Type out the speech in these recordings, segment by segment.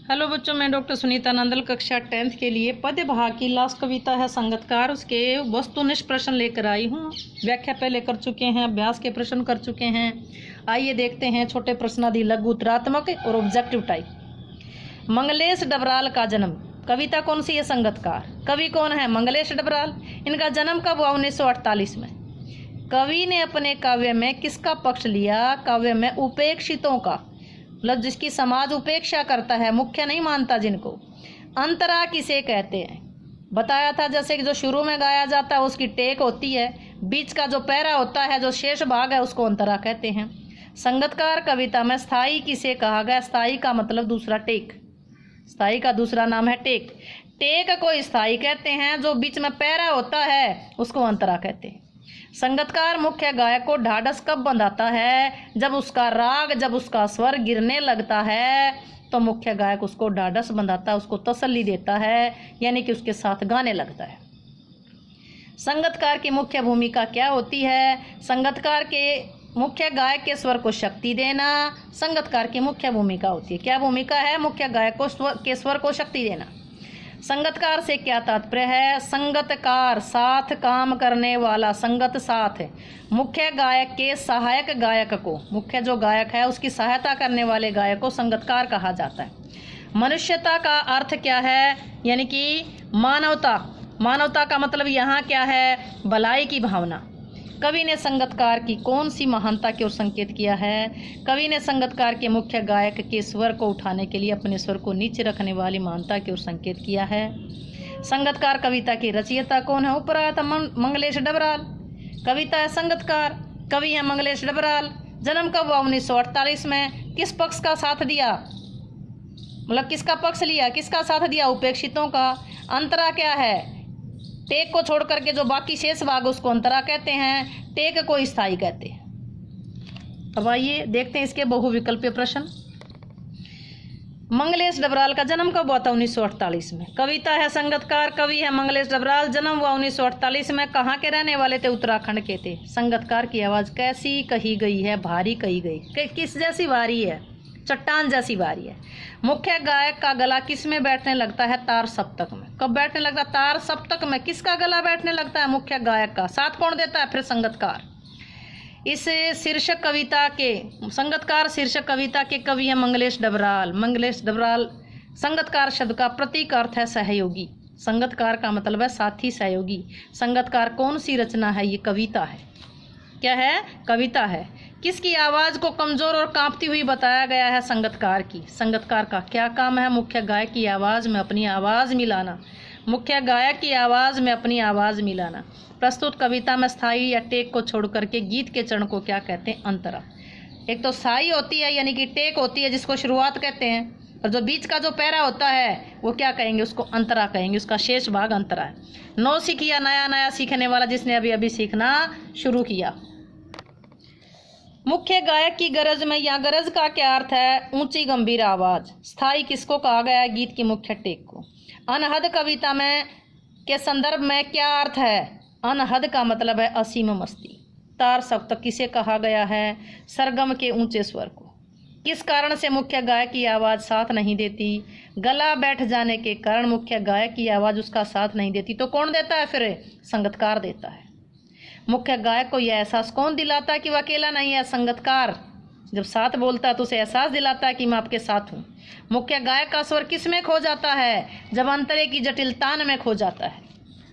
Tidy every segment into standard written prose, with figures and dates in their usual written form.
Hello बच्चों, मैं doctor Sunita Nandal कक्षा 10th के लिए पद्य भाग की लास्ट कविता है संगतकार, उसके वस्तुनिष्ठ प्रश्न लेकर आई हूँ। व्याख्या पहले कर चुके हैं, अभ्यास के प्रश्न कर चुके हैं। आइए देखते हैं छोटे प्रश्नादि, लघु उत्तरात्मक और ऑब्जेक्टिव टाइप। मंगलेश डबराल का जन्म। कविता कौन सी है? संगतकार। कवि कौन है? मंगलेश डबराल। इनका जन्म कब हुआ? 1948 में। कवि ने अपने काव्य में किसका पक्ष लिया? काव्य में उपेक्षितों का, मतलब जिसकी समाज उपेक्षा करता है, मुख्य नहीं मानता जिनको। अंतरा किसे कहते हैं? बताया था, जैसे कि जो शुरू में गाया जाता है उसकी टेक होती है, बीच का जो पैरा होता है, जो शेष भाग है, उसको अंतरा कहते हैं। संगतकार कविता में स्थाई किसे कहा गया? स्थाई का मतलब दूसरा टेक, स्थाई का दूसरा नाम है टेक। टेक को स्थाई कहते हैं, जो बीच में पैरा होता है उसको अंतरा कहते हैं। संगतकार मुख्य गायक को ढाढ़स कब बंधाता है? जब उसका राग, जब उसका स्वर गिरने लगता है तो मुख्य गायक उसको ढाढ़स बंधाता है, उसको तसल्ली देता है, यानी कि उसके साथ गाने लगता है। संगतकार की मुख्य भूमिका क्या होती है? संगतकार के मुख्य गायक के स्वर को शक्ति देना संगतकार की मुख्य भूमिका होती है। क्या भूमिका है? मुख्य गायक को स्वर को शक्ति देना। संगतकार से क्या तात्पर्य है? संगतकार साथ काम करने वाला, संगत साथ। मुख्य गायक के सहायक गायक को, मुख्य जो गायक है उसकी सहायता करने वाले गायक को संगतकार कहा जाता है। मनुष्यता का अर्थ क्या है? यानी कि मानवता। मानवता का मतलब यहाँ क्या है? भलाई की भावना। कवि ने संगतकार की कौन सी महानता की ओर संकेत किया है? कवि ने संगतकार के मुख्य गायक के स्वर को उठाने के लिए अपने स्वर को नीचे रखने वाली महानता की ओर संकेत किया है। संगतकार कविता की रचयिता कौन है? ऊपर आया था मंगलेश डबराल। कविता है संगतकार, कवि है मंगलेश डबराल। जन्म कब हुआ? 1948 में। किस पक्ष का साथ दिया? मतलब किसका पक्ष लिया, किसका साथ दिया? उपेक्षितों का। अंतरा क्या है? टेक को छोड़ करके जो बाकी शेष भाग उसको अंतरा कहते हैं, टेक को स्थाई कहते हैं। अब आइए देखते हैं इसके बहुविकल्पीय प्रश्न। मंगलेश डबराल का जन्म कब हुआ था? 1948 में। कविता है संगतकार, कवि है मंगलेश डबराल। जन्म हुआ 1948 में। कहाँ के रहने वाले थे? उत्तराखंड के थे। संगतकार की आवाज़ कैसी कही गई है? भारी कही गई। किस जैसी भारी है? चट्टान जैसी भारी है। मुख्य गायक का गला किस में बैठने लगता है? तार सप्तक में। कब बैठने लगता है? तार सप्तक में। किसका गला बैठने लगता है? मुख्य गायक का। साथ कौन देता है? फिर संगतकार। इस शीर्षक कविता के, संगतकार शीर्षक कविता के कवि है मंगलेश डबराल। मंगलेश डबराल। संगतकार शब्द का प्रतीक अर्थ है सहयोगी। संगतकार का मतलब है साथी, सहयोगी। संगतकार कौन सी रचना है? ये कविता है। क्या है? कविता है। किसकी आवाज़ को कमज़ोर और कांपती हुई बताया गया है? संगतकार की। संगतकार का क्या काम है? मुख्य गायक की आवाज़ में अपनी आवाज़ मिलाना। मुख्य गायक की आवाज़ में अपनी आवाज़ मिलाना। प्रस्तुत कविता में स्थाई या टेक को छोड़ करके गीत के चरण को क्या कहते हैं? अंतरा। एक तो स्थाई होती है यानी कि टेक होती है, जिसको शुरुआत कहते हैं, और जो बीच का जो पैरा होता है वो क्या कहेंगे? उसको अंतरा कहेंगे। उसका शेष भाग अंतरा है। नौ सीखिया, नया नया सीखने वाला, जिसने अभी अभी सीखना शुरू किया। मुख्य गायक की गरज में, या गरज का क्या अर्थ है? ऊंची गंभीर आवाज। स्थाई किसको कहा गया है? गीत की मुख्य टेक को। अनहद कविता में के संदर्भ में क्या अर्थ है? अनहद का मतलब है असीम मस्ती। तार सप्तक किसे कहा गया है? सरगम के ऊंचे स्वर को। किस कारण से मुख्य गायक की आवाज़ साथ नहीं देती? गला बैठ जाने के कारण मुख्य गायक की आवाज़ उसका साथ नहीं देती। तो कौन देता है? फिर संगतकार देता है। मुख्य गायक को यह एहसास कौन दिलाता है कि वह अकेला नहीं है? संगतकार। जब साथ बोलता है तो उसे एहसास दिलाता है कि मैं आपके साथ हूँ। मुख्य गायक का स्वर किस में खो जाता है? जब अंतरे की जटिलतान में खो जाता है।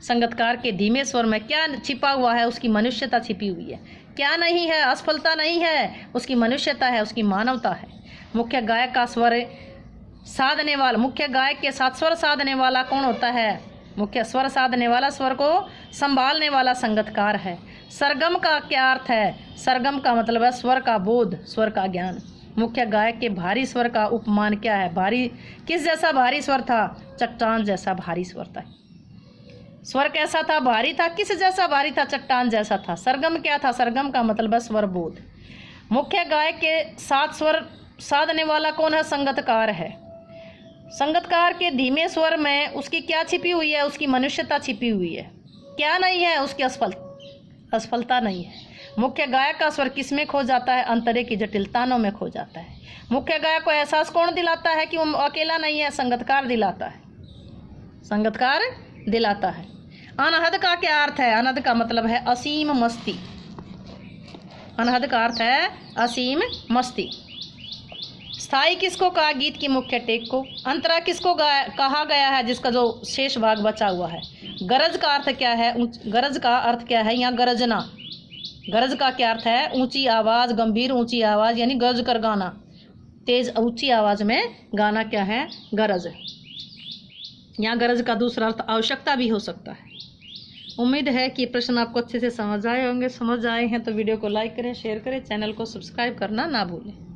संगतकार के धीमे स्वर में क्या छिपा हुआ है? उसकी मनुष्यता छिपी हुई है। क्या नहीं है? असफलता नहीं है, उसकी मनुष्यता है, उसकी मानवता है। मुख्य गायक का स्वर साधने वाला, मुख्य गायक के साथ स्वर साधने वाला कौन होता है? मुख्य स्वर साधने वाला, स्वर को संभालने वाला संगतकार है। सरगम का क्या अर्थ है? सरगम का मतलब है स्वर का बोध, स्वर का ज्ञान। मुख्य गायक के भारी स्वर का उपमान क्या है? भारी किस जैसा भारी स्वर था? चट्टान जैसा भारी स्वर था। स्वर कैसा था? भारी था। किस जैसा भारी था? चट्टान जैसा था। सरगम क्या था? सरगम का मतलब है स्वर बोध। मुख्य गायक के साथ स्वर साधने वाला कौन है? संगतकार है। संगतकार के धीमे स्वर में उसकी क्या छिपी हुई है? उसकी मनुष्यता छिपी हुई है। क्या नहीं है? उसकी असफलता नहीं है। मुख्य गायक का स्वर किसमें खो जाता है? अंतरे की जटिलताओं में खो जाता है। मुख्य गायक को एहसास कौन दिलाता है कि वो अकेला नहीं है? संगतकार दिलाता है, संगतकार दिलाता है। अनहद का क्या अर्थ है? अनहद का मतलब है असीम मस्ती। अनहद का अर्थ है असीम मस्ती। स्थाई किसको कहा? गीत की मुख्य टेक को। अंतरा किसको कहा गया है? जिसका जो शेष भाग बचा हुआ है। गरज का अर्थ क्या है? गरज का अर्थ क्या है? यहाँ गरजना। गरज का क्या अर्थ है? ऊंची आवाज, गंभीर ऊंची आवाज, यानी गरज कर गाना, तेज ऊंची आवाज में गाना क्या है? गरज। यहाँ गरज का दूसरा अर्थ आवश्यकता भी हो सकता है। उम्मीद है कि प्रश्न आपको अच्छे से समझ आए होंगे। समझ आए हैं तो वीडियो को लाइक करें, शेयर करें, चैनल को सब्सक्राइब करना ना भूलें।